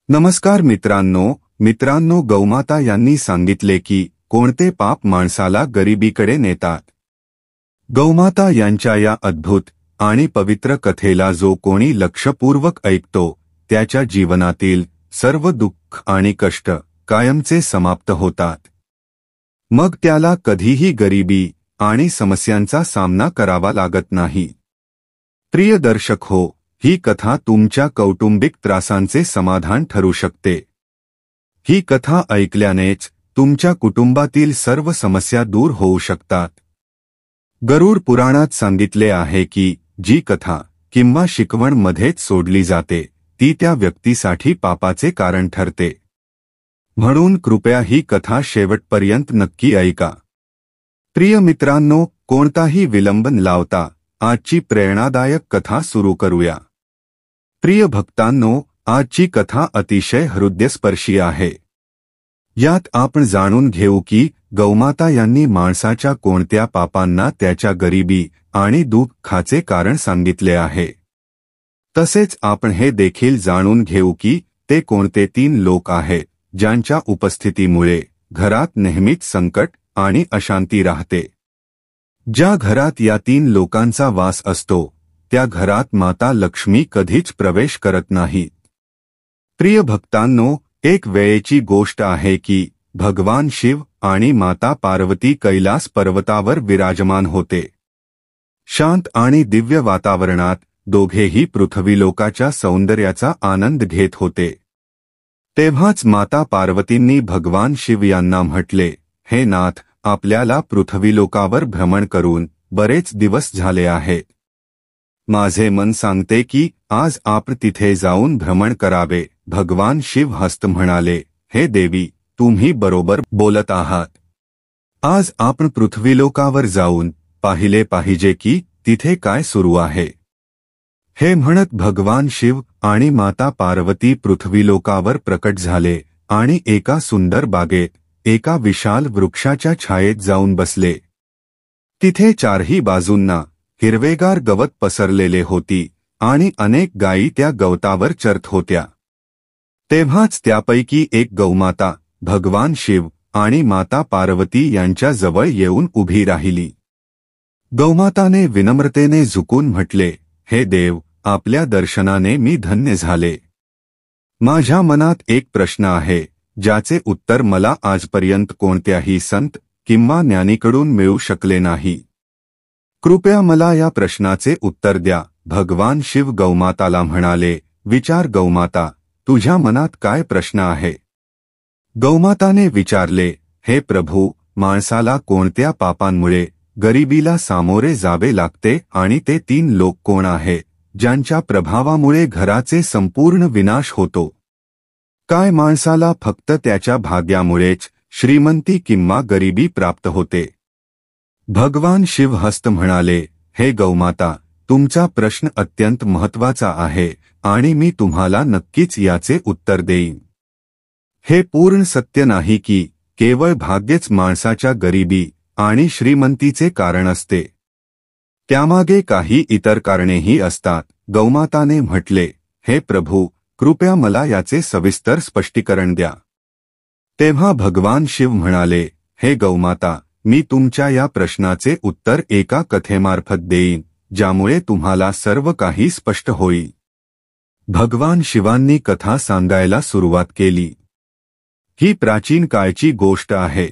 नमस्कार मित्रांनो, गौमाता यांनी सांगितले की कोणते पाप माणसाला गरिबीकडे नेतात। गौमाता यांच्या या अद्भुत आणि पवित्र कथेला जो कोणी लक्षपूर्वक ऐकतो त्याच्या जीवनातील सर्व दुःख आणि कष्ट कायमचे समाप्त होतात। मग त्याला कधीही गरिबी आणि समस्यांचा सामना करावा लागत नाही। प्रिय दर्शक हो, ही कथा तुमच्या कौटुंबिक त्रासांचे समाधान ठरू शकते। ही कथा ऐकल्यानेच तुमच्या कुटुंबातील सर्व समस्या दूर होऊ शकतात। गरुड पुराणात सांगितले आहे की जी कथा किंवा शिकवण मध्येच सोडली जाते ती त्या व्यक्तीसाठी पापाचे कारण ठरते। म्हणून कृपया ही कथा शेवटपर्यंत नक्की ऐका। प्रिय मित्रांनो, कोणताही विलंब न लावता आजची प्रेरणादायक कथा सुरू करूया। प्रिय भक्तांनो, आजची कथा अतिशय हृदयस्पर्शी आहे। यात आपण जाणून घेऊ की गौमाता यांनी माणसाच्या कोणत्या पापांना त्याच्या गरिबी आणि दुःखाचे कारण सांगितले आहे। तसेच आपण हे देखील जाणून घेऊ की ते कोणते 3 लोक आहेत ज्यांच्या उपस्थितीमुळे घरात नेहमीच संकट आणि अशांती राहते। ज्या घरात या 3 लोकांचा वास असतो त्या घरात माता लक्ष्मी कधीच प्रवेश करत नाहीत। प्रिय भक्तांनो, एक वेळेची गोष्ट आहे की भगवान शिव आणि माता पार्वती कैलास पर्वतावर विराजमान होते। शांत आणि दिव्य वातावरणात दोघेही पृथ्वीलोकाच्या सौंदर्याचा आनंद घेत होते। तेव्हाच माता पार्वतींनी भगवान शिव यांना म्हटले, हे नाथ, आपल्याला पृथ्वीलोकावर भ्रमण करून बरेच दिवस झाले आहेत। माझे मन सांगते की आज आपण तिथे जाऊन भ्रमण करावे। भगवान शिव हस्त म्हणाले, हे देवी, तुम्ही बरोबर बोलत आहात। आज आपण पृथ्वीलोकावर जाऊन पाहिले पाहिजे की तिथे काय सुरू आहे। हे म्हणत भगवान शिव आणि माता पार्वती पृथ्वीलोकावर प्रकट झाले आणि एका सुंदर बागेत एका विशाल वृक्षाच्या छायेत जाऊन बसले। तिथे चारही बाजूंना हिरवेगार गवत पसरलेले होती आणि अनेक गायी त्या गवतावर चरत होत्या। तेव्हाच त्यापैकी एक गौमाता भगवान शिव आणि माता पार्वती यांच्या जवळ येऊन उभी राहिली। गौमाताने विनम्रतेने झुकून म्हटले, हे देव, आपल्या दर्शनाने मी धन्य झाले। माझ्या मनात एक प्रश्न आहे ज्याचे उत्तर मला आजपर्यंत कोणत्याही संत किंवा ज्ञानीकडून मिळू शकले नाही। कृपया मला या प्रश्नाचे उत्तर द्या। भगवान शिव गौमाताला म्हणाले, विचार गौमाता, तुझ्या मनात काय प्रश्न आहे? गौमाताने विचारले, हे प्रभू, माणसाला कोणत्या पापांमुळे गरिबीला सामोरे जावे लागते आणि ते 3 लोक कोण आहेत ज्यांच्या प्रभावामुळे घराचे संपूर्ण विनाश होतो? काय माणसाला फक्त त्याच्या भाग्यामुळेच श्रीमंती किंवा गरिबी प्राप्त होते? भगवान शिव हस्त म्हणाले, हे गौमाता, तुमचा प्रश्न अत्यंत महत्त्वाचा आहे आणि मी तुम्हाला नक्कीच याचे उत्तर देईन। हे पूर्ण सत्य नाही की केवळ भाग्यच माणसाच्या गरिबी आणि श्रीमंतीचे कारण असते। त्यामागे काही इतर कारणेही असतात। गौमाताने म्हटले, हे प्रभू, कृपया मला याचे सविस्तर स्पष्टीकरण द्या। तेव्हा भगवान शिव म्हणाले, हे गौमाता, मी तुमच्या या प्रश्नाचे उत्तर एका कथेमार्फत देईन ज्यामुळे तुम्हाला सर्व काही स्पष्ट होईल। भगवान शिवांनी कथा सांगायला सुरुवात केली। ही प्राचीन काळची गोष्ट आहे।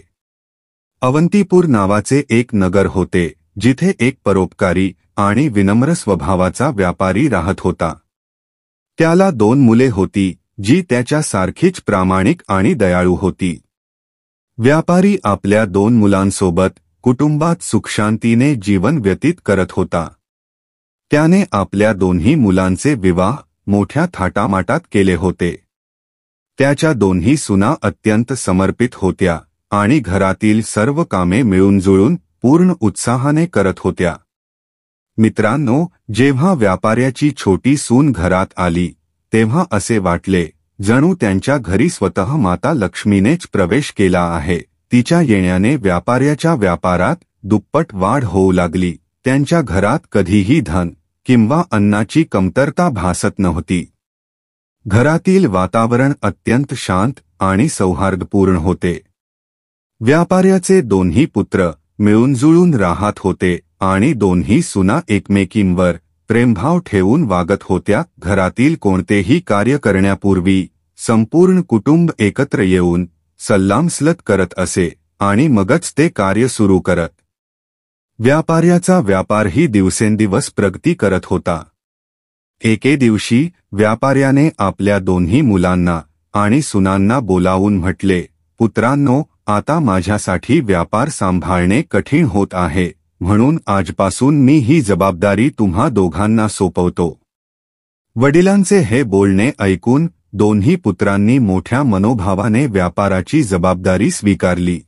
अवंतीपूर नावाचे एक नगर होते जिथे एक परोपकारी आणि विनम्र स्वभावाचा व्यापारी राहत होता। त्याला 2 मुले होती जी त्याच्या सारखीच प्रामाणिक आणि दयाळू होती। व्यापारी आपल्या 2 मुलांसोबत कुटुंबात सुखशांतीने जीवन व्यतीत करत होता। त्याने आपल्या 2ही मुलांचे विवाह मोठ्या थाटामाटात केले होते। त्याच्या 2ही सुना अत्यंत समर्पित होत्या आणि घरातील सर्व कामे मिळून पूर्ण उत्साहाने करत होत्या। मित्रांनो, जेव्हा व्यापाऱ्याची छोटी सून घरात आली तेव्हा असे वाटले जणू त्यांच्या घरी स्वतः माता लक्ष्मीनेच प्रवेश केला आहे। तिच्या येण्याने व्यापाऱ्याच्या व्यापारात दुप्पट वाढ होऊ लागली। त्यांच्या घरात कधीही धन किंवा अन्नाची कमतरता भासत नव्हती। घरातील वातावरण अत्यंत शांत आणि सौहार्दपूर्ण होते. व्यापाऱ्याचे दोन्ही पुत्र मिळून राहत होते आणि दोन्ही सुना एकमेकींवर प्रेमभाव ठेवून वागत होत्या. घरातील कोणतेही कार्य करण्यापूर्वी संपूर्ण कुटुंब एकत्र येऊन सल्लामसलत करत असे आणि मगच ते कार्य सुरू करत. व्यापाऱ्याचा व्यापारही दिवसेंदिवस प्रगती करत होता. एके दिवशी व्यापाऱ्याने आपल्या दोन्ही मुलांना आणि सुनांना बोलावून म्हटले, पुत्रांनो, आता माझ्यासाठी व्यापार सांभाळणे कठीण होत आहे, म्हणून आजपासून मी ही जबाबदारी तुम्हा दोघांना सोपवतो. वडिलांचे हे बोलणे ऐकून दोन्ही पुत्रांनी मोठ्या मनोभावाने व्यापाराची जबाबदारी स्वीकारली.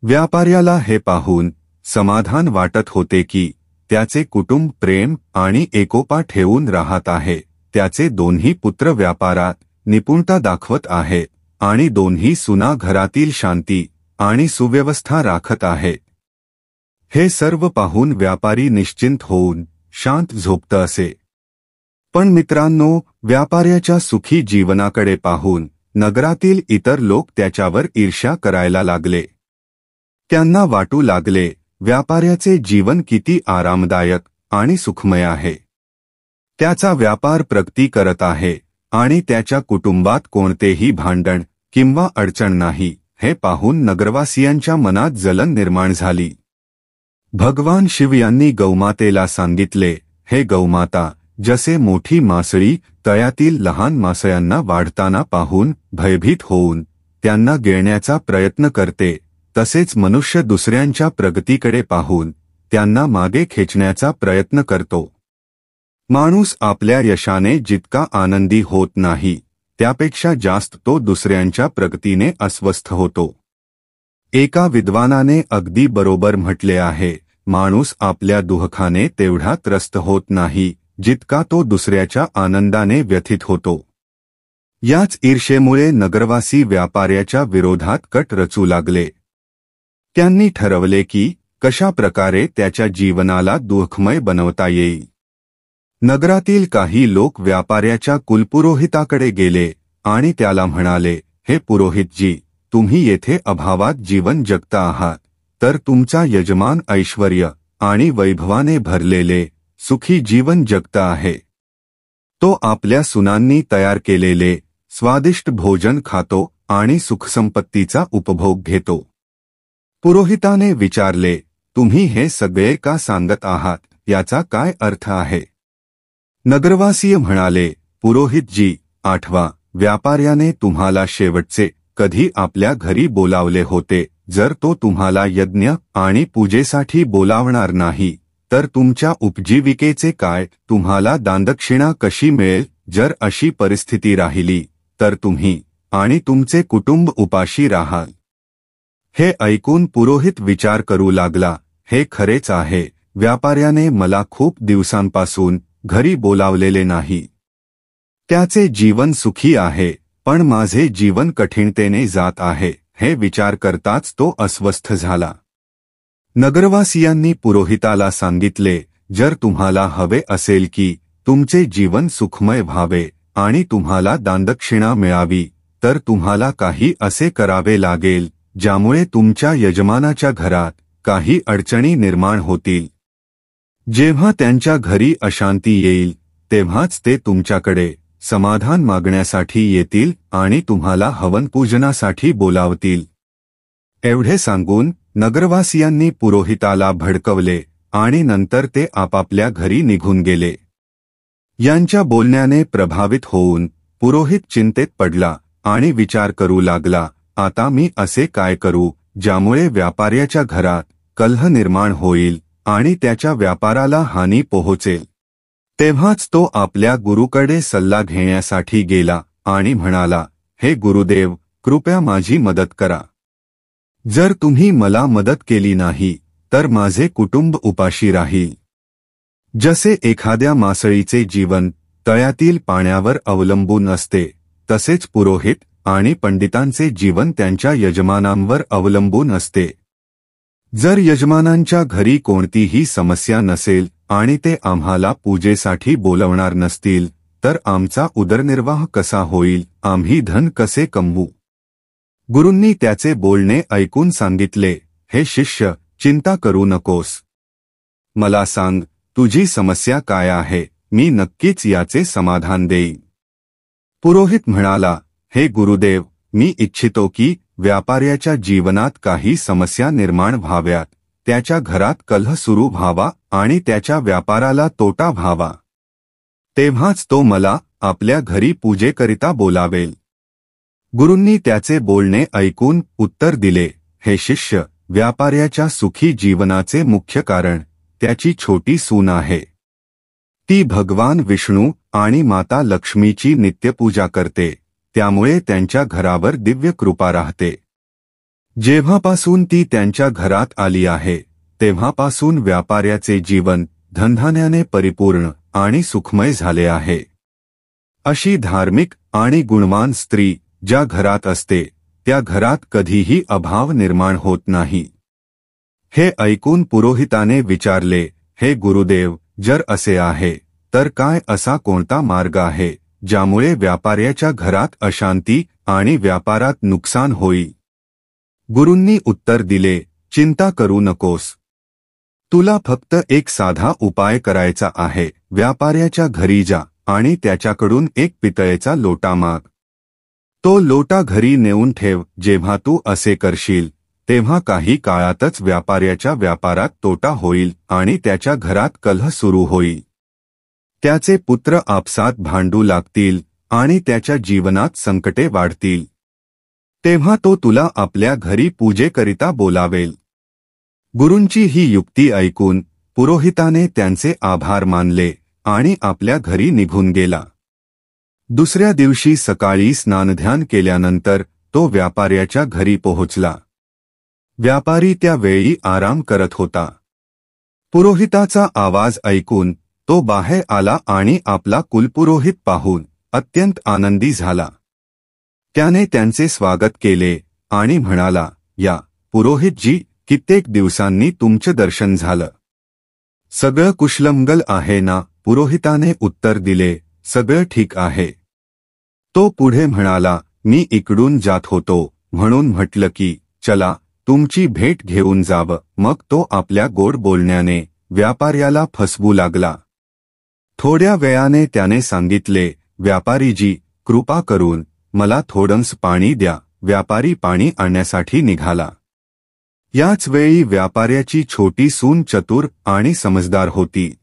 व्यापाऱ्याला हे पाहून समाधान वाटत होते की त्याचे कुटुंब प्रेम आणि एकोपा ठेवून राहत आहे. त्याचे दोन्ही पुत्र व्यापारात निपुणता दाखवत आहेत आणि दोन्ही सुना घरातील शांती आणि सुव्यवस्था राखत आहेत. हे सर्व पाहून व्यापारी निश्चिंत होऊन शांत झोपत असे. पण मित्रांनो, व्यापाऱ्याच्या सुखी जीवनाकडे पाहून नगरातील इतर लोक त्याच्यावर ईर्ष्या करायला लागले. त्यांना वाटू लागले, व्यापाऱ्याचे जीवन किती आरामदायक आणि सुखमय आहे. त्याचा व्यापार प्रगती करत आहे आणि त्याच्या कुटुंबात कोणतेही भांडण किंवा अडचण नाही. हे पाहून नगरवासियांच्या मनात जलन निर्माण झाली. भगवान शिव यांनी गौमातेला सांगितले, हे गौमाता, जसे मोठी मासळी तळ्यातील लहान मासळ्यांना वाढताना पाहून भयभीत होऊन त्यांना गिळण्याचा प्रयत्न करते, तसेच मनुष्य दुसऱ्यांच्या प्रगतीकडे पाहून त्यांना मागे खेचण्याचा प्रयत्न करतो. माणूस आपल्या यशाने जितका आनंदी होत नाही, त्यापेक्षा जास्त तो दुसऱ्यांच्या प्रगतीने अस्वस्थ होतो. एका विद्वानाने अगदी बरोबर म्हटले आहे, माणूस आपल्या दुःखाने तेवढा त्रस्त होत नाही जितका तो दुसऱ्याच्या आनंदाने व्यथित होतो. याच ईर्षेमुळे नगरवासी व्यापाऱ्याच्या विरोधात कट रचू लागले. त्यांनी ठरवले की कशा प्रकारे त्याच्या जीवनाला दुःखमय बनवता येईल. नगरातील काही लोक व्यापाऱ्याच्या कुलपुरोहिताकडे गेले आणि त्याला म्हणाले, हे पुरोहितजी, तुम्ही येथे अभावात जीवन जगता आहात, तर तुमचा यजमान ऐश्वर्य आणि वैभवाने भरलेले सुखी जीवन जगता आहे. तो आपल्या सुनांनी तयार केलेले स्वादिष्ट भोजन खातो आणि सुखसंपत्तीचा उपभोग घेतो. पुरोहिताने विचारले, तुम्ही हे सगळे का सांगत आहात, याचा काय अर्थ आहे? नगरवासीय म्हणाले, पुरोहितजी, आठवा, व्यापाऱ्याने तुम्हाला शेवटचे कधी आपल्या घरी बोलावले होते. जर तो तुम्हाला यज्ञ आणि पूजेसाठी बोलावणार नाही, तर तुमच्या उपजीविकेचे काय? तुम्हाला दानदक्षिणा कशी मिळेल? जर अशी परिस्थिती राहिली तर तुम्ही आणि तुमचे कुटुंब उपाशी राहाल. हे ऐकून पुरोहित विचार करू लागला, हे खरेच आहे, व्यापाऱ्याने मला खूप दिवसांपासून घरी बोलावलेले नाही. त्याचे जीवन सुखी आहे, पण माझे जीवन कठीणतेने जात आहे. हे विचार करताच तो अस्वस्थ झाला. नगरवासियांनी पुरोहिताला सांगितले, जर तुम्हाला हवे असेल की तुमचे जीवन सुखमय व्हावे आणि तुम्हाला दानदक्षिणा मिळावी, तर तुम्हाला काही असे करावे लागेल ज्यामुळे तुमच्या यजमानाच्या घरात काही अडचणी निर्माण होतील. जेव्हा त्यांच्या घरी अशांती येईल तेव्हाच ते तुमच्याकडे समाधान मागण्यासाठी येतील आणि तुम्हाला हवनपूजनासाठी बोलावतील. एवढे सांगून नगरवासियांनी पुरोहिताला भडकवले आणि नंतर ते आपापल्या घरी निघून गेले. यांच्या बोलण्याने प्रभावित होऊन पुरोहित चिंतेत पडला आणि विचार करू लागला, आता मी असे काय करू ज्यामुळे व्यापाऱ्याच्या घरात कलह निर्माण होईल आणि त्याच्या व्यापाराला हानी पोहोचेल. तेव्हाच तो आपल्या गुरुकडे सल्ला घेण्यासाठी गेला आणि म्हणाला, हे गुरुदेव, कृपया माझी मदत करा. जर तुम्ही मला मदत केली नाही तर माझे कुटुंब उपाशी राहील. जसे एखाद्या मासळीचे जीवन तळ्यातील पाण्यावर अवलंबून असते, तसेच पुरोहित आणि पंडितांचे जीवन त्यांच्या यजमानांवर अवलंबून असते. जर यजमानांच्या घरी कोणतीही समस्या नसेल आणि ते आम्हाला पूजेसाठी बोलवणार नसतील, तर आमचा उदरनिर्वाह कसा होईल, आम्ही धन कसे कमवू. गुरूंनी त्याचे बोलणे ऐकून सांगितले, हे शिष्य, चिंता करू नकोस. मला सांग, तुझी समस्या काय आहे, मी नक्कीच याचे समाधान देईन. पुरोहित म्हणाला, हे गुरुदेव, मी इच्छितो की व्यापाऱ्याच्या जीवनात काही समस्या निर्माण व्हाव्यात, त्याच्या घरात कलह सुरू व्हावा आणि त्याच्या व्यापाराला तोटा व्हावा. तेव्हाच तो मला आपल्या घरी पूजेकरिता बोलावेल. गुरूंनी त्याचे बोलणे ऐकून उत्तर दिले, हे शिष्य, व्यापाऱ्याच्या सुखी जीवनाचे मुख्य कारण त्याची छोटी सून आहे. ती भगवान विष्णू आणि माता लक्ष्मीची नित्यपूजा करते, त्यामुळे त्यांच्या घरावर दिव्य कृपा राहते. जेव्हापासून ती त्यांच्या घरात आली आहे तेव्हापासून व्यापाऱ्याचे जीवन धनधान्याने परिपूर्ण आणि सुखमय झाले आहे. अशी धार्मिक आणि गुणवान स्त्री ज्या घरात असते त्या घरात कधीही अभाव निर्माण होत नाही. हे ऐकून पुरोहिताने विचारले, हे गुरुदेव, जर असे आहे तर काय असा कोणता मार्ग आहे ज्यामुळे व्यापाऱ्याच्या घरात अशांती आणि व्यापारात नुकसान होईल. गुरूंनी उत्तर दिले, चिंता करू नकोस. तुला फक्त एक साधा उपाय करायचा आहे. व्यापाऱ्याच्या घरी जा आणि त्याच्याकडून एक पितळेचा लोटा माग. तो लोटा घरी नेऊन ठेव. जेव्हा तू असे करशील तेव्हा काही काळातच व्यापाऱ्याच्या व्यापारात तोटा होईल आणि त्याच्या घरात कलह सुरू होईल. त्याचे पुत्र आपसात भांडू लागतील आणि त्याच्या जीवनात संकटे वाढतील. तेव्हा तो तुला आपल्या घरी पूजेकरिता बोलावेल. गुरूंची ही युक्ती ऐकून पुरोहिताने त्यांचे आभार मानले आणि आपल्या घरी निघून गेला. दुसऱ्या दिवशी सकाळी स्नानध्यान केल्यानंतर तो व्यापाऱ्याच्या घरी पोहोचला. व्यापारी त्या वेळी आराम करत होता. पुरोहिताचा आवाज ऐकून तो बाहेर आला आणि आपला कुलपुरोहित पाहून अत्यंत आनंदी झाला. त्याने त्यांचे स्वागत केले आणि म्हणाला, या पुरोहितजी, कित्येक दिवसांनी तुमचे दर्शन झालं. सगळं कुशलमंगल आहे ना? पुरोहिताने उत्तर दिले, सगळं ठीक आहे. तो पुढे म्हणाला, मी इकडून जात होतो म्हणून म्हटलं की चला तुमची भेट घेऊन जावं. मग तो आपल्या गोड बोलण्याने व्यापाऱ्याला फसवू लागला. थोड्या वेळाने त्याने सांगितले, व्यापारीजी, कृपा करून मला थोडंसं पाणी द्या. व्यापारी पाणी आणण्यासाठी निघाला. याच वेळी व्यापाऱ्याची छोटी सून चतुर आणि समजदार होती.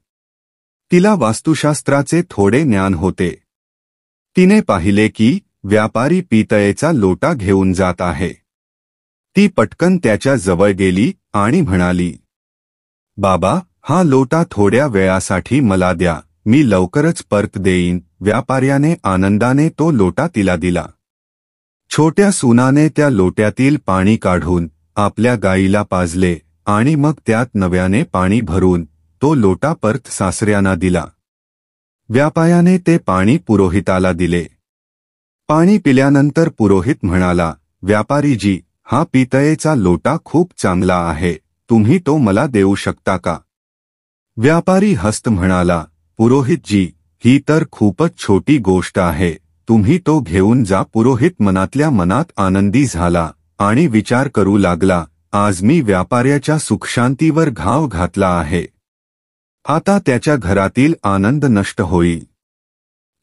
तिला वास्तुशास्त्राचे थोडे ज्ञान होते. तिने पाहिले की व्यापारी पितळेचा लोटा घेऊन जात आहे. ती पटकन त्याच्या जवळ गेली आणि म्हणाली, बाबा, हा लोटा थोड्या वेळासाठी मला द्या, मी लवकरच परत देईन. व्यापाऱ्याने आनंदाने तो लोटा तिला दिला. छोट्या सुनाने त्या लोट्यातील पाणी काढून आपल्या गाईला पाजले आणि मग त्यात नव्याने पाणी भरून तो लोटा परत सासऱ्यांना दिला. व्यापाऱ्याने ते पाणी पुरोहिताला दिले. पाणी पिल्यानंतर पुरोहित म्हणाला, व्यापारीजी, हा पितळेचा लोटा खूप चांगला आहे, तुम्ही तो मला देऊ शकता का? व्यापारी हस्त म्हणाला, पुरोहितजी, ही तर खूपच छोटी गोष्ट आहे, तुम्ही तो घेऊन जा. पुरोहित मनातल्या मनात आनंदी झाला आणि विचार करू लागला, आज मी व्यापाऱ्याच्या सुखशांतीवर घाव घातला आहे. आता त्याच्या घरातील आनंद नष्ट होईल.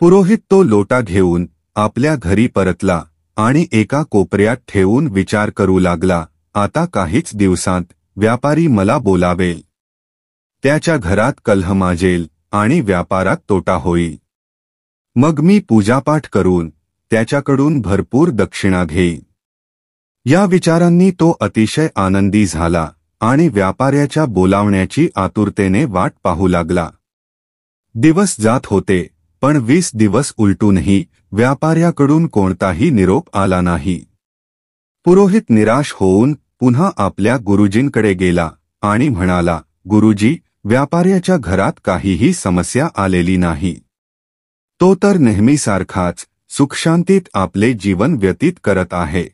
पुरोहित तो लोटा घेऊन आपल्या घरी परतला आणि एका कोपऱ्यात ठेवून विचार करू लागला, आता काहीच दिवसांत व्यापारी मला बोलावेल. त्याच्या घरात कलह माजेल आणि व्यापारात तोटा होईल. मग मी पूजापाठ करून त्याच्याकडून भरपूर दक्षिणा घेईन. या विचारांनी तो अतिशय आनंदी झाला आणि व्यापाऱ्याच्या बोलावण्याची आतुरतेने वाट पाहू लागला. दिवस जात होते, पण 20 दिवस उलटूनही व्यापाऱ्याकडून कोणताही निरोप आला नाही. पुरोहित निराश होऊन पुन्हा आपल्या गुरुजींकडे गेला आणि म्हणाला, गुरुजी, व्यापाऱ्याच्या घरात काहीही समस्या आलेली नाही. तो तर नेहमीसारखाच सुखशांतीत आपले जीवन व्यतीत करत आहे.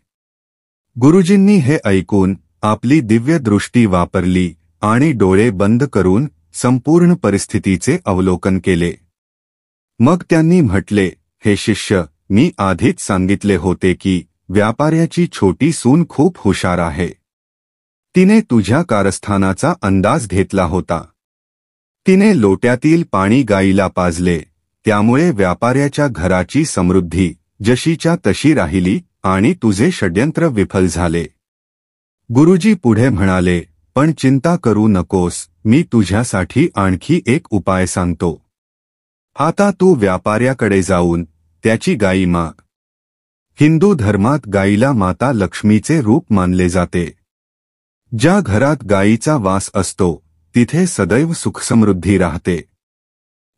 गुरुजींनी हे ऐकून आपली दिव्य दृष्टी वापरली आणि डोळे बंद करून संपूर्ण परिस्थितीचे अवलोकन केले. मग त्यांनी म्हटले, हे शिष्य, मी आधीच सांगितले होते की व्यापाऱ्याची छोटी सून खूप हुशार आहे. तिने तुझ्या कारस्थानाचा अंदाज घेतला होता. तिने लोट्यातील पाणी गाईला पाजले, त्यामुळे व्यापाऱ्याच्या घराची समृद्धी जशीच्या तशी राहिली आणि तुझे षड्यंत्र विफल झाले. गुरुजी पुढे म्हणाले, पण चिंता करू नकोस, मी तुझ्यासाठी आणखी एक उपाय सांगतो. आता तू व्यापाऱ्याकडे जाऊन त्याची गाई माग. हिंदू धर्मात गाईला माता लक्ष्मीचे रूप मानले जाते. ज्या घरात गाईचा वास असतो तिथे सदैव सुखसमृद्धी राहते.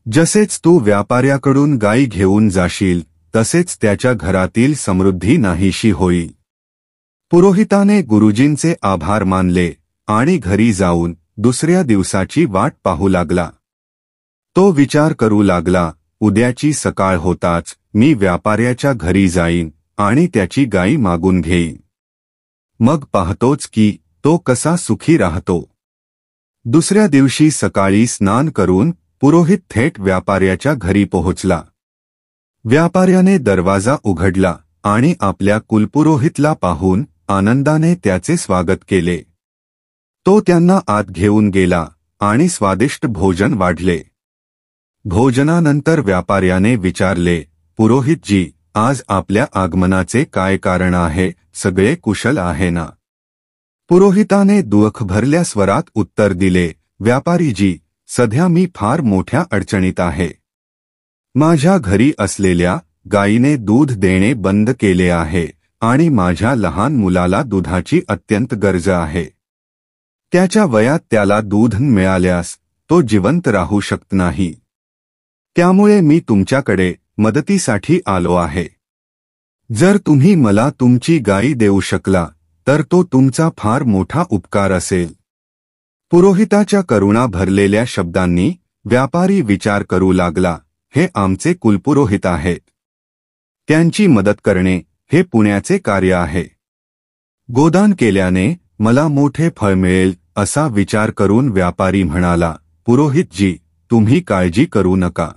जसेच तू व्यापाऱ्याकडून गाई घेऊन जाशील तसेच त्याच्या घरातील समृद्धी नाहीशी होईल. पुरोहिताने गुरुजींचे आभार मानले आणि घरी जाऊन दुसऱ्या दिवसाची वाट पाहू लागला. तो विचार करू लागला, उद्याची सकाळ होताच मी व्यापाऱ्याच्या घरी जाईन आणि त्याची गाई मागून घेईन. मग पाहतोच की तो कसा सुखी राहतो. दुसऱ्या दिवशी सकाळी स्नान करून पुरोहित थेट व्यापाऱ्याच्या घरी पोहोचला. व्यापाऱ्याने दरवाजा उघडला आणि आपल्या कुलपुरोहितला पाहून आनंदाने त्याचे स्वागत केले. तो त्यांना आत घेऊन गेला आणि स्वादिष्ट भोजन वाढले. भोजनानंतर व्यापाऱ्याने विचारले, पुरोहितजी, आज आपल्या आगमनाचे काय कारण आहे? सगळे कुशल आहे ना? पुरोहिताने दुःख भरल्या स्वरात उत्तर दिले, व्यापारीजी, सध्या मी फार मोठ्या अडचणीत आहे. माझ्या घरी असलेल्या गायीने दूध देणे बंद केले आहे आणि माझ्या लहान मुलाला दुधाची अत्यंत गरज आहे. त्याच्या वयात त्याला दूध मिळाल्यास तो जिवंत राहू शकत नाही. त्यामुळे मी तुमच्याकडे मदतीसाठी आलो आहे. जर तुम्ही मला तुमची गाई देऊ शकला तर तो तुमचा फार मोठा उपकार असेल. पुरोहिताच्या करुणा भरलेल्या शब्दांनी व्यापारी विचार करू लागला, हे आमचे कुलपुरोहित आहेत. त्यांची मदत करणे हे पुण्याचे कार्य आहे. गोदान केल्याने मला मोठे फळ मिळेल असा विचार करून व्यापारी म्हणाला, पुरोहितजी, तुम्ही काळजी करू नका.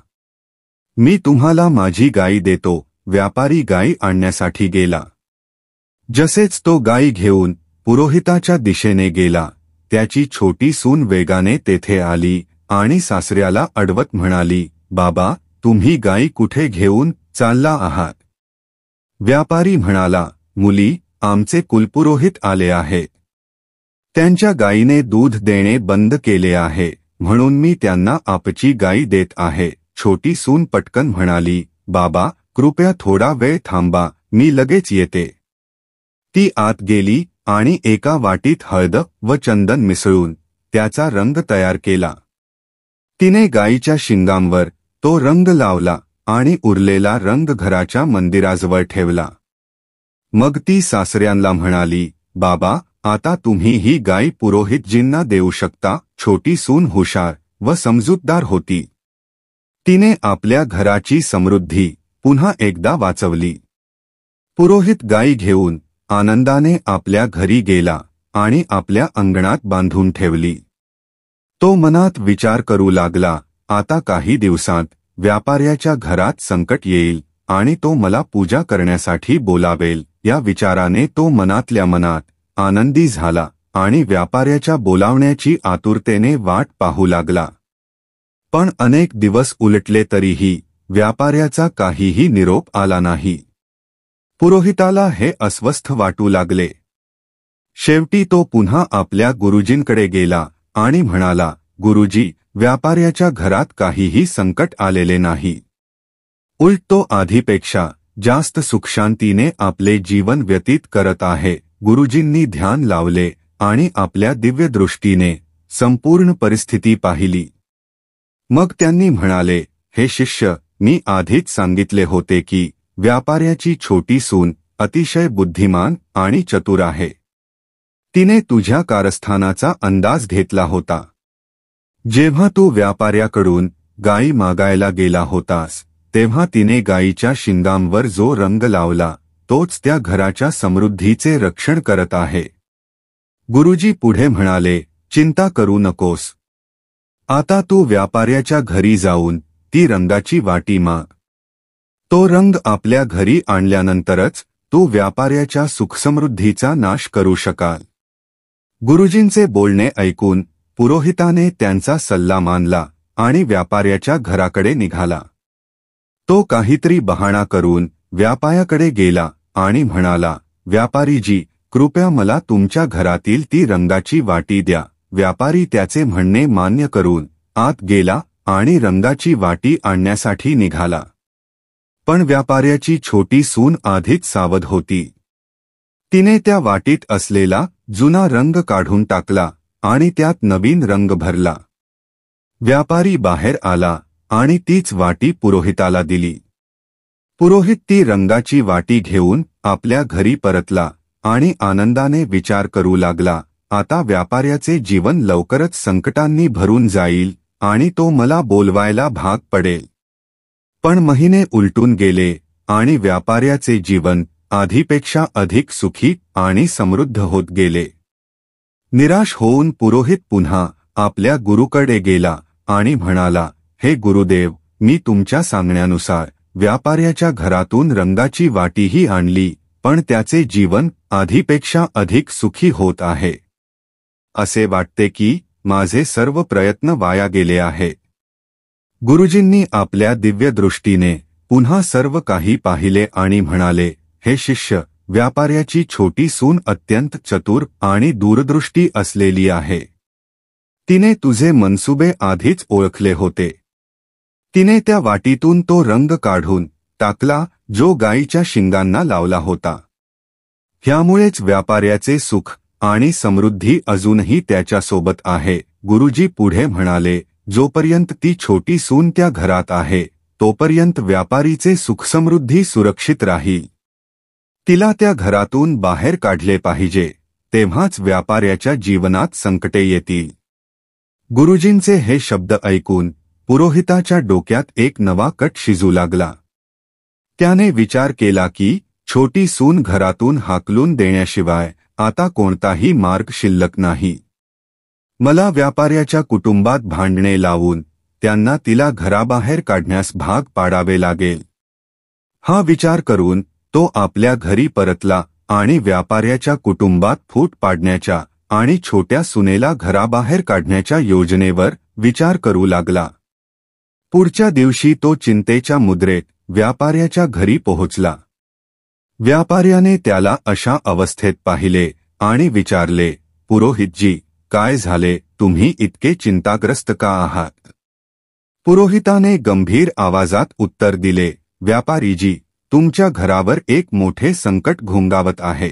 मी तुम्हाला माझी गाई देतो. व्यापारी गाई आणण्यासाठी गेला. जसेच तो गाई घेऊन पुरोहिताच्या दिशेने गेला, त्याची छोटी सून वेगाने तेथे आली आणि सासऱ्याला अडवत म्हणाली, बाबा, तुम्ही गाई कुठे घेऊन चालला आहात? व्यापारी म्हणाला, मुली, आमचे कुलपुरोहित आले आहेत. त्यांच्या गायीने दूध देणे बंद केले आहे, म्हणून मी त्यांना आपची गाई देत आहे. छोटी सून पटकन म्हणाली, बाबा, कृपया थोडा वेळ थांबा, मी लगेच येते. ती आत गेली आणि एका वाटीत हळद व चंदन मिसळून त्याचा रंग तयार केला. तिने गायीच्या शिंगांवर तो रंग लावला आणि उरलेला रंग घराच्या मंदिराजवळ ठेवला. मग ती सासऱ्यांना म्हणाली, बाबा, आता तुम्ही ही गाय पुरोहितजींना देऊ शकता. छोटी सून हुशार व समजूतदार होती. तिने आपल्या घराची समृद्धी पुन्हा एकदा वाचवली. पुरोहित गायी घेऊन आनंदाने आपल्या घरी गेला आणि आपल्या अंगणात बांधून ठेवली. तो मनात विचार करू लागला, आता काही दिवसांत व्यापाऱ्याच्या घरात संकट येईल आणि तो मला पूजा करण्यासाठी बोलावेल. या विचाराने तो मनातल्या मनात आनंदी झाला आणि व्यापाऱ्याच्या बोलावण्याची आतुरतेने वाट पाहू लागला. पण अनेक दिवस उलटले तरीही व्यापाऱ्याचा काहीही निरोप आला नाही. पुरोहिताला हे अस्वस्थ वाटू लागले. शेवटी तो पुन्हा आपल्या गुरुजींकडे गेला आणि म्हणाला, गुरुजी, व्यापाऱ्याच्या घरात काहीही संकट आलेले नाही. उलट तो आधीपेक्षा जास्त सुखशांतीने आपले जीवन व्यतीत करत आहे. गुरुजींनी ध्यान लावले आणि आपल्या दिव्य दृष्टीने संपूर्ण परिस्थिती पाहिली. मग त्यांनी म्हणाले, हे शिष्य, मी आधीच सांगितले होते की व्यापाऱ्याची छोटी सून अतिशय बुद्धिमान आणि चतुर आहे. तिने तुझ्या कारस्थानाचा अंदाज घेतला होता. जेव्हा तू व्यापाऱ्याकडून गायी मागायला गेला होतास तेव्हा तिने गायीच्या शिंगांवर जो रंग लावला तोच त्या घराच्या समृद्धीचे रक्षण करत आहे. गुरुजी पुढे म्हणाले, चिंता करू नकोस. आता तू व्यापाऱ्याच्या घरी जाऊन ती रंगाची वाटी माग. तो रंग आपल्या घरी आणल्यानंतरच तू व्यापाऱ्याच्या सुखसमृद्धीचा नाश करू शकाल. गुरुजींचे बोलणे ऐकून पुरोहिताने त्यांचा सल्ला मानला आणि व्यापाऱ्याच्या घराकडे निघाला. तो काहीतरी बहाणा करून व्यापाऱ्याकडे गेला आणि म्हणाला, व्यापारीजी, कृपया मला तुमच्या घरातील ती रंगाची वाटी द्या. व्यापारी त्याचे म्हणणे मान्य करून आत गेला आणि रंगाची वाटी आणण्यासाठी निघाला. पण व्यापाऱ्याची छोटी सून आधीच सावध होती. तिने त्या वाटीत असलेला जुना रंग काढून टाकला आणि त्यात नवीन रंग भरला. व्यापारी बाहेर आला आणि तीच वाटी पुरोहिताला दिली. पुरोहित ती रंगाची वाटी घेऊन आपल्या घरी परतला आणि आनंदाने विचार करू लागला, आता व्यापाऱ्याचे जीवन लवकरच संकटांनी भरून जाईल आणि तो मला बोलवायला भाग पडेल. पण महिने उलटून गेले आणि व्यापाऱ्याचे जीवन आधीपेक्षा अधिक सुखी आणि समृद्ध होत गेले. निराश होऊन पुरोहित पुन्हा आपल्या गुरुकडे गेला आणि म्हणाला, हे गुरुदेव, मी तुमच्या सांगण्यानुसार व्यापाऱ्याच्या घरातून रंगाची वाटीही आणली, पण त्याचे जीवन आधीपेक्षा अधिक सुखी होत आहे. असे वाटते की माझे सर्व प्रयत्न वाया गेले आहेत. गुरुजींनी आपल्या दिव्य दृष्टीने पुन्हा सर्व काही पाहिले आणि म्हणाले, हे शिष्य, व्यापाऱ्याची छोटी सून अत्यंत चतुर आणि दूरदृष्टी असलेली आहे. तिने तुझे मनसुबे आधीच ओळखले होते. तिने त्या वाटीतून तो रंग काढून टाकला जो गायीच्या शिंगांना लावला होता. ह्यामुळेच व्यापाऱ्याचे सुख आणि समृद्धी अजूनही त्याच्यासोबत आहे. गुरुजी पुढे म्हणाले, जोपर्यंत ती छोटी सून त्या घरात आहे तोपर्यंत व्यापारीचे सुखसमृद्धी सुरक्षित राहील. तिला त्या घरातून बाहेर काढले पाहिजे, तेव्हाच व्यापाऱ्याच्या जीवनात संकटे येतील. गुरुजींचे हे शब्द ऐकून पुरोहिताच्या डोक्यात एक नवा कट शिजू लागला. त्याने विचार केला की छोटी सून घरातून हाकलून देण्याशिवाय आता कोणताही मार्ग शिल्लक नाही. मला व्यापाऱ्याच्या कुटुंबात भांडणे लावून त्यांना तिला घराबाहेर काढण्यास भाग पाडावे लागेल. हा विचार करून तो आपल्या घरी परतला आणि व्यापाऱ्याच्या कुटुंबात फूट पाडण्याच्या आणि छोट्या सुनेला घराबाहेर काढण्याच्या योजनेवर विचार करू लागला. पुढच्या दिवशी तो चिंतेच्या मुद्रेत व्यापाऱ्याच्या घरी पोहोचला. व्यापाऱ्याने त्याला अशा अवस्थेत पाहिले आणि विचारले, पुरोहितजी, काय झाले, तुम्ही इतके चिंताग्रस्त का आहात? पुरोहिताने गंभीर आवाजात उत्तर दिले, व्यापारीजी, तुमच्या घरावर एक मोठे संकट घोंगावत आहे.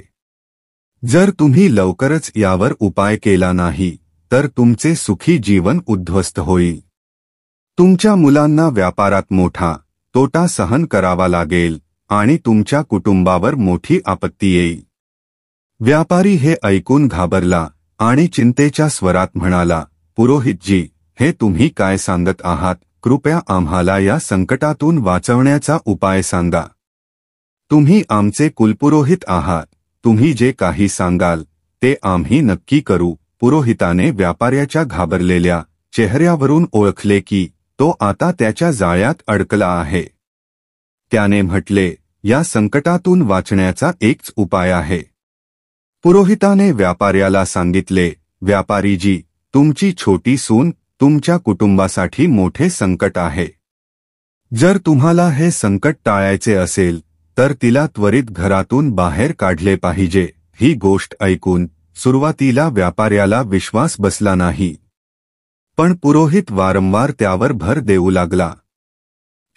जर तुम्ही लवकरच यावर उपाय केला नाही तर तुमचे सुखी जीवन उद्ध्वस्त होईल. तुमच्या मुलांना व्यापारात मोठा तोटा सहन करावा लागेल आणि तुमच्या कुटुंबावर मोठी आपत्ती येईल. व्यापारी हे ऐकून घाबरला आणि चिंतेच्या स्वरात म्हणाला, पुरोहितजी, हे तुम्ही काय सांगत आहात? कृपया आम्हाला या संकटातून वाचवण्याचा उपाय सांगा. तुम्ही आमचे कुलपुरोहित आहात. तुम्ही जे काही सांगाल ते आम्ही नक्की करू. पुरोहिताने व्यापाऱ्याच्या घाबरलेल्या चेहऱ्यावरून ओळखले की तो आता त्याच्या जाळ्यात अडकला आहे. त्याने म्हटले, या संकटातून वाचण्याचा एकच उपाय आहे. पुरोहिताने व्यापाऱ्याला सांगितले, व्यापारीजी, तुमची छोटी सून तुमच्या कुटुंबासाठी मोठे संकट आहे. जर तुम्हाला हे संकट टाळायचे असेल तर तिला त्वरित घरातून बाहेर काढले पाहिजे. ही गोष्ट ऐकून सुरुवातीला व्यापाऱ्याला विश्वास बसला नाही, पण पुरोहित वारंवार त्यावर भर देऊ लागला.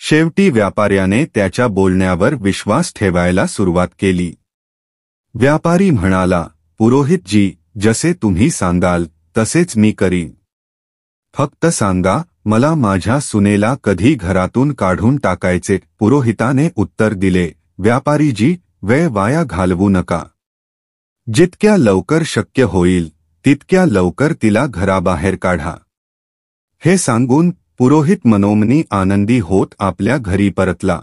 शेवटी व्यापाऱ्याने त्याच्या बोलण्यावर विश्वास ठेवायला सुरुवात केली. व्यापारी म्हणाला, पुरोहितजी, जसे तुम्ही सांगाल तसेच मी करीन. फक्त सांगा, मला माझ्या सुनेला कधी घरातून काढून टाकायचे? पुरोहिताने उत्तर दिले, व्यापारीजी, वेळ वाया घालवू नका. जितक्या लवकर शक्य होईल तितक्या लवकर तिला घराबाहेर काढा. हे सांगून पुरोहित मनोमनी आनंदी होत आपल्या घरी परतला.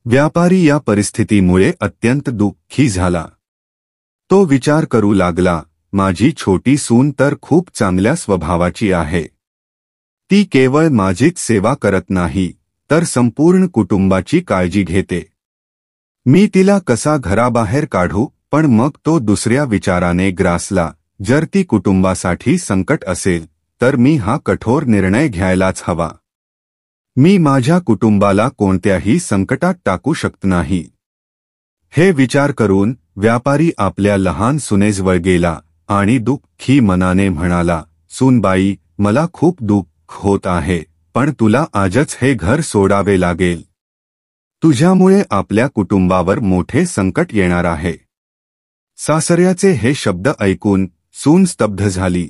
व्यापारी या परिस्थितीमुळे अत्यंत दुःखी झाला. तो विचार करू लागला, माझी छोटी सून तर खूप चांगल्या स्वभावाची आहे. ती केवळ माझीच सेवा करत नाही तर संपूर्ण कुटुंबाची काळजी घेते. मी तिला कसा घराबाहेर काढू, पण मग तो दुसऱ्या विचाराने ग्रासला. जर ती कुटुंबासाठी संकट असेल तर मी हा कठोर निर्णय घ्यायलाच हवा. मी माझ्या कुटुंबाला कोणत्याही संकटात टाकू शकत नाही. हे विचार करून व्यापारी आपल्या लहान सुनेजवळ गेला आणि दुःखी मनाने म्हणाला, सूनबाई, मला खूप दुःख होत आहे, पण तुला आजच हे घर सोडावे लागेल. तुझ्यामुळे आपल्या कुटुंबावर मोठे संकट येणार आहे. सासऱ्याचे हे शब्द ऐकून सून स्तब्ध झाली.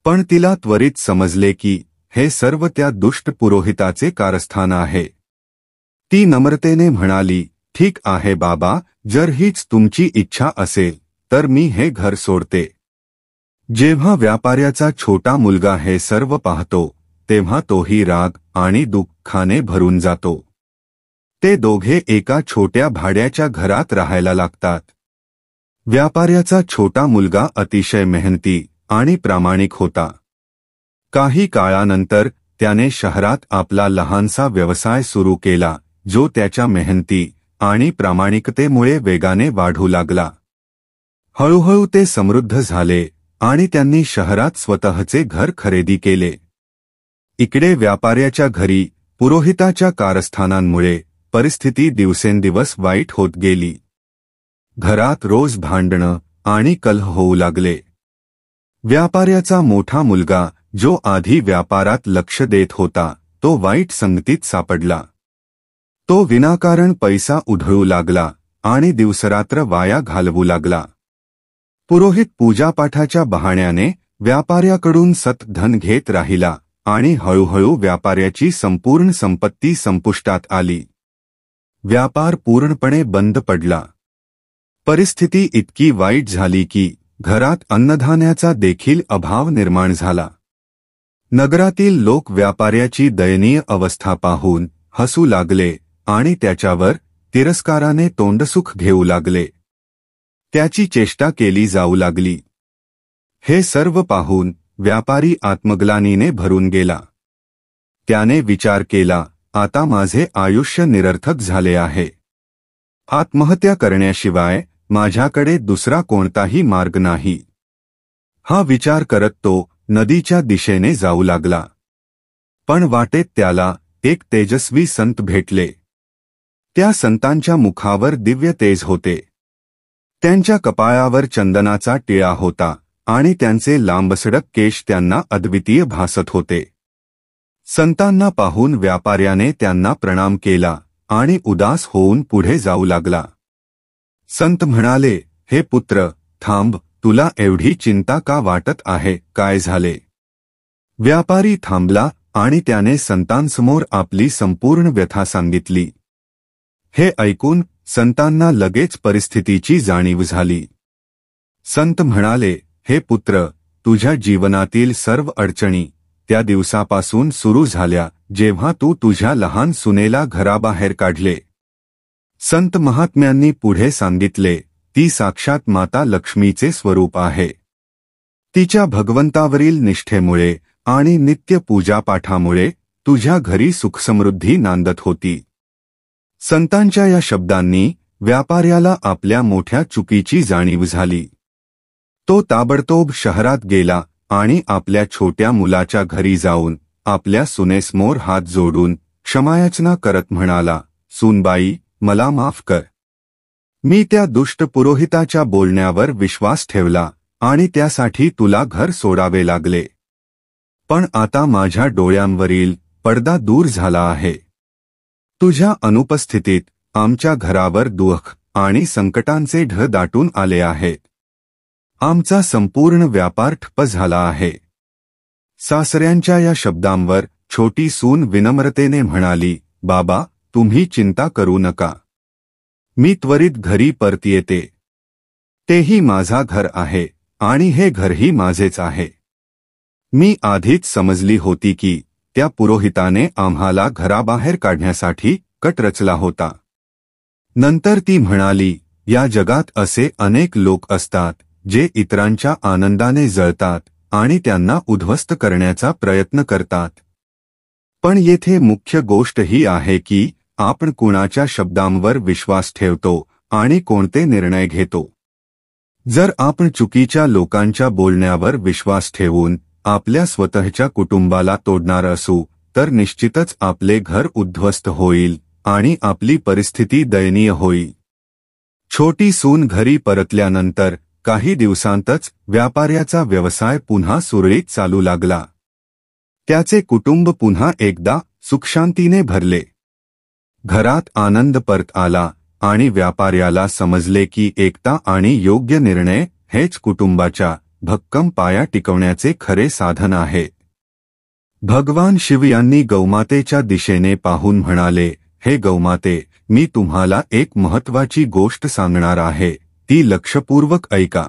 पण तिला त्वरित समजले की हे सर्व त्या दुष्ट पुरोहिताचे कारस्थान आहे. ती नम्रतेने म्हणाली, ठीक आहे बाबा, जर हीच तुमची इच्छा असेल तर मी हे घर सोडते. जेव्हा व्यापाऱ्याचा छोटा मुलगा हे सर्व पाहतो तेव्हा तोही राग आणि दुःखाने भरून जातो. ते दोघे एका छोट्या भाड्याच्या घरात राहायला लागतात. व्यापाऱ्याचा छोटा मुलगा अतिशय मेहनती आणि प्रामाणिक होता. काही काळानंतर त्याने शहरात आपला लहानसा व्यवसाय सुरू केला, जो त्याच्या मेहनती आणि प्रामाणिकतेमुळे वेगाने वाढू लागला. हळूहळू ते समृद्ध झाले आणि त्यांनी शहरात स्वतःचे घर खरेदी केले. इकडे व्यापाऱ्याच्या घरी पुरोहिताच्या कारस्थानांमुळे परिस्थिती दिवसेंदिवस वाईट होत गेली. घरात रोज भांडणं आणि कलह होऊ लागले. व्यापाऱ्याचा मोठा मुलगा, जो आधी व्यापारात लक्ष देत होता, तो वाईट संगतीत सापडला. तो विनाकारण पैसा उधळू लागला आणि दिवसरात्र वाया घालवू लागला. पुरोहित पूजापाठाच्या बहाण्याने व्यापाऱ्याकडून धन घेत राहिला आणि हळूहळू व्यापाऱ्याची संपूर्ण संपत्ती संपुष्टात आली. व्यापार पूर्णपणे बंद पडला. परिस्थिती इतकी वाईट झाली की घरात अन्नधान्याचा देखील अभाव निर्माण झाला. नगरातील लोक व्यापाऱ्याची दयनीय अवस्था पाहून हसू लागले आणि त्याच्यावर तिरस्काराने तोंडसुख घेऊ लागले. त्याची चेष्टा केली जाऊ लागली. हे सर्व पाहून व्यापारी आत्मग्लानीने भरून गेला. त्याने विचार केला, आता माझे आयुष्य निरर्थक झाले आहे. आत्महत्या करण्याशिवाय माझ्याकडे दुसरा कोणताही मार्ग नाही. हा विचार करत तो नदीच्या दिशेने जाऊ लागला. पण वाटेत त्याला एक तेजस्वी संत भेटले. त्या संतांच्या मुखावर दिव्य तेज होते. त्यांच्या कपाळावर चंदनाचा टिळा होता आणि त्यांचे लांबसडक केश त्यांना अद्वितीय भासत होते. संतांना पाहून व्यापाऱ्याने त्यांना प्रणाम केला आणि उदास होऊन पुढे जाऊ लागला. संत म्हणाले, हे पुत्र, थांब, तुला एवढी चिंता का वाटत आहे, काय झाले? व्यापारी थांबला आणि त्याने संतांसमोर आपली संपूर्ण व्यथा सांगितली. हे ऐकून संतांना लगेच परिस्थितीची जाणीव झाली. संत म्हणाले, हे पुत्र, तुझ्या जीवनातील सर्व अडचणी त्या दिवसापासून सुरू झाल्या जेव्हा तू तुझ्या लहान सुनेला घराबाहेर काढले. संत महात्म्यांनी पुढे सांगितले, ती साक्षात माता लक्ष्मीचे स्वरूप आहे. तिच्या भगवंतावरील निष्ठेमुळे आणि नित्य पूजापाठामुळे तुझ्या घरी सुखसमृद्धी नांदत होती. संतांच्या या शब्दांनी व्यापाऱ्याला आपल्या मोठ्या चुकीची जाणीव झाली. तो ताबडतोब शहरात गेला आणि आपल्या छोट्या मुलाच्या घरी जाऊन आपल्या सुनेसमोर हात जोडून क्षमायाचना करत म्हणाला, सूनबाई, मला माफ कर. मी त्या दुष्ट पुरोहिताच्या बोलण्यावर विश्वास ठेवला आणि त्यासाठी तुला घर सोडावे लागले. पण आता माझ्या डोळ्यांवरील पडदा दूर झाला आहे. तुझ्या अनुपस्थितीत आमच्या घरावर दुःख आणि संकटांचे ढग दाटून आले आहेत. आमचा संपूर्ण व्यापार ठप्प झाला आहे. सासऱ्यांच्या या शब्दांवर छोटी सून विनम्रतेने म्हणाली, बाबा, तुम्ही चिंता करू नका. मी त्वरित घरी परत येते. तेही माझा घर आहे आणि हे घरही माझेच आहे. मी आधीच समजली होती की त्या पुरोहिताने आम्हाला घराबाहेर काढण्यासाठी कट रचला होता. नंतर ती म्हणाली, या जगात असे अनेक लोक असतात जे इतरांच्या आनंदाने जळतात आणि त्यांना उद्ध्वस्त करण्याचा प्रयत्न करतात. पण येथे मुख्य गोष्ट ही आहे की आपण कुणाच्या शब्दांवर विश्वास ठेवतो आणि कोणते निर्णय घेतो. जर आपण चुकीच्या लोकांच्या बोलण्यावर विश्वास ठेवून आपल्या स्वतःच्या कुटुंबाला तोडणार असू तर निश्चितच आपले घर उद्ध्वस्त होईल आणि आपली परिस्थिती दयनीय होईल. छोटी सून घरी परतल्यानंतर काही दिवसांतच व्यापाऱ्याचा व्यवसाय पुन्हा सुरळीत चालू लागला. त्याचे कुटुंब पुन्हा एकदा सुखशांतीने भरले. घरात आनंद परत आला आणि व्यापाऱ्याला समजले की एकता आणि योग्य निर्णय हेच कुटुंबाच्या भक्कम पाया टिकवण्याचे खरे साधन आहे. भगवान शिव यांनी गौमातेच्या दिशेने पाहून म्हणाले, हे गौमाते, मी तुम्हाला एक महत्त्वाची गोष्ट सांगणार आहे, ती लक्षपूर्वक ऐका.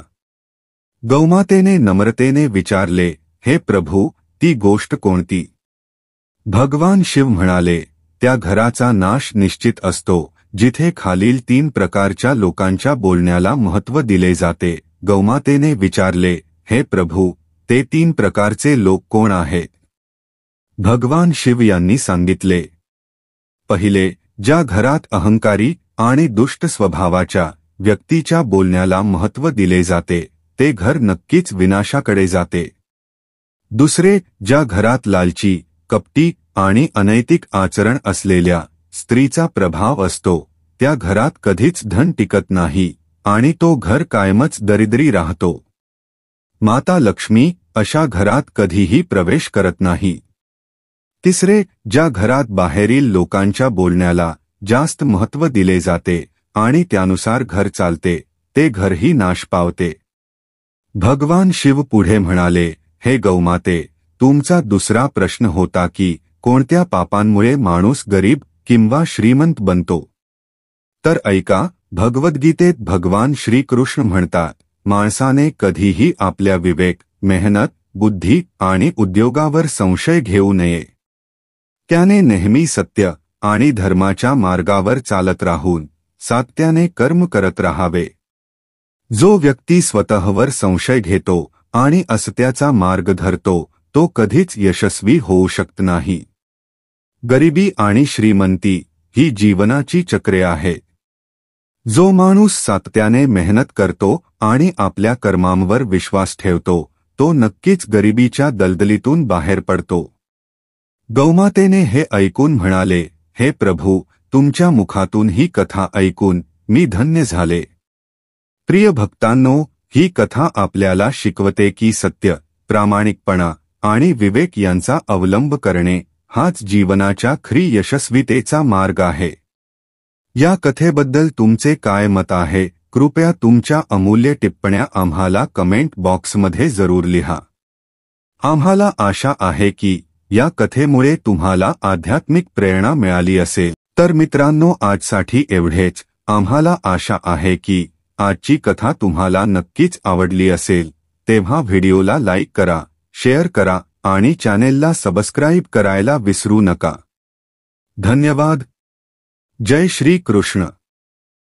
गौमातेने नम्रतेने विचारले, हे प्रभू, ती गोष्ट कोणती? भगवान शिव म्हणाले, त्या घराचा नाश निश्चित असतो जिथे खालील 3 प्रकारच्या लोकांच्या बोलण्याला महत्त्व दिले जाते. गौमातेने विचारले, हे प्रभू, ते 3 प्रकारचे लोक कोण आहेत? भगवान शिव यांनी सांगितले, पहिले, ज्या घरात अहंकारी आणि दुष्ट स्वभावाच्या व्यक्तीच्या बोलण्याला महत्त्व दिले जाते ते घर नक्कीच विनाशाकडे जाते. दुसरे, ज्या घरात लालची, कपटी आणि अनैतिक आचरण असलेल्या स्त्रीचा प्रभाव असतो त्या घरात कधीच धन टिकत नाही आणि तो घर कायमच दरिद्री राहतो. माता लक्ष्मी अशा घरात कधीही प्रवेश करत नाही. तिसरे, ज्या घरात बाहेरील लोकांच्या बोलण्याला जास्त महत्त्व दिले जाते आणि त्यानुसार घर चालते ते घरही नाश पावते. भगवान शिव पुढे म्हणाले, हे गौमाते, तुमचा दुसरा प्रश्न होता की कोणत्या पापांमुळे माणूस गरीब किंवा श्रीमंत बनतो. तर ऐका, भगवद्गीतेत भगवान श्रीकृष्ण म्हणतात, माणसाने कधीही आपल्या विवेक, मेहनत, बुद्धी आणि उद्योगावर संशय घेऊ नये. त्याने नेहमी सत्य आणि धर्माच्या मार्गावर चालत राहून सातत्याने कर्म करत राहावे. जो व्यक्ती स्वतःवर संशय घेतो आणि असत्याचा मार्ग धरतो तो कधीच यशस्वी होऊ शकत नाही. गरिबी आणि श्रीमंती ही जीवनाची चक्रे आहेत. जो माणूस सातत्याने मेहनत करतो आणि आपल्या कर्मांवर विश्वास ठेवतो तो नक्कीच गरिबीच्या दलदलीतून बाहेर पडतो. गौमातेने हे ऐकून म्हणाले, हे प्रभू, तुमच्या मुखातून ही कथा ऐकून मी धन्य झाले. प्रिय भक्तांनो, ही कथा आपल्याला शिकवते की सत्य, प्रामाणिकपणा आणि विवेक यांचा अवलंब करणे हाच जीवनाच्या खरी यशस्वीतेचा मार्ग आहे. या कथेबद्दल तुमचे काय मत आहे? कृपया तुमच्या अमूल्य टिप्पण्या आम्हाला कमेंट बॉक्समध्ये जरूर लिहा. आम्हाला आशा आहे की या कथेमुळे तुम्हाला आध्यात्मिक प्रेरणा मिळाली असेल. तर मित्रांनो, आजसाठी एवढेच. आम्हाला आशा आहे की आजची कथा तुम्हाला नक्कीच आवडली असेल. तेव्हा व्हिडिओला लाईक करा, शेअर करा आणि चॅनेलला सबस्क्राईब करायला विसरू नका. धन्यवाद. जय श्री कृष्ण.